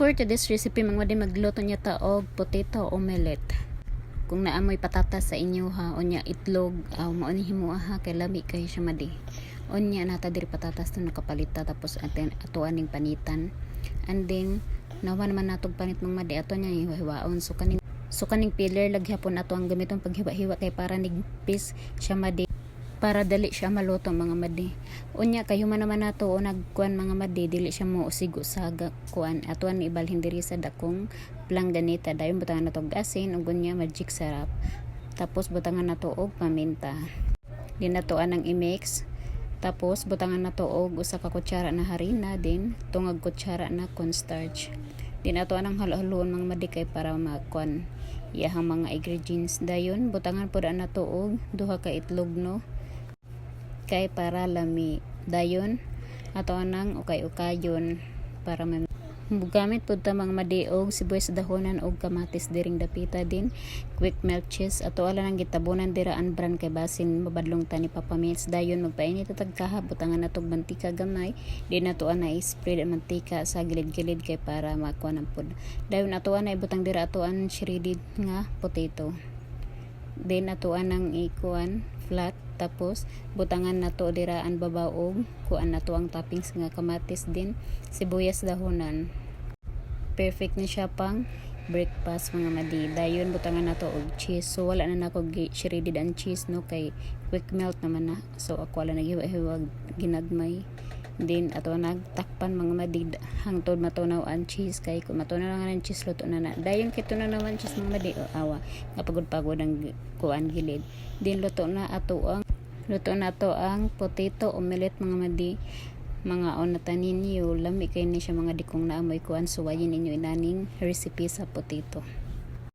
For today's recipe, mga magluto niya ta og potato omelette. Kung naamoy patatas sa inyo ha, onya itlog, mao ni himuha ha kay lami kay siya madi. Onya nata diri patatas to nakapalita tapos ato aning panitan. And then nawa naman natog panit mga madi ato nya hiwa-hiwaon so kaning pillar laghapon ato ang gamiton paghiwa-hiwa kay para nigpis siya madi, para dali siya maluto mga madi. Unya kayo man naman nato o nagkuan mga madi, dili siya mo usigo sa kuan atuan ibalhin diri sa dakong planganita. Dayon butangan nato og asin ug unya magic sarap. Tapos butangan nato og paminta. Din nato anang i-mix. Tapos butangan nato og usa ka kutsara na harina, din tungag kutsara na cornstarch. Din nato anang halo-haloon mga madi kay para makuan iyahang mga ingredients. Dayon butangan pud nato og duha ka itlog no kay para lami. Dayon ato nang ukay-ukayon para gamit pud ta mga madi og sibuyas dahonan og kamatis diring dapita, din quick melt cheese ato ala nang gitabunan dira an bran kay basin mabadlong ta ni Papa Mills. Dayon magpainit tag kaha, butangan natog mantika gamay, din ato na i-spread ang mantika sa gilid-gilid kay para makuha ng pud. Dayon ato na ibutang dira ato an shredded nga potato, din ato nang ikuan flat. Tapos butangan nato dira ang babaw og kuan nato ang toppings nga kamatis, din sibuyas dahonan. Perfect ni siya pang breakfast mga madi. Dayon butangan nato og cheese. So wala na nako shredded ang cheese no kay quick melt naman na. So ako wala naghiwa-hiwa ginagmay. Din ato nagtakpan mga madi hangtod matunaw ang cheese kay kung matunaw lang ang cheese luto na na. Dayon kay tunaw naman cheese mga madi awa nga pagod-pagod ang kuan gilid. Din luto na to ang potato omelette mga madi. Mga onatan ninyo lami kay ni siya mga dikong naamoy kuan, suwayin ninyo inaning recipe sa potato.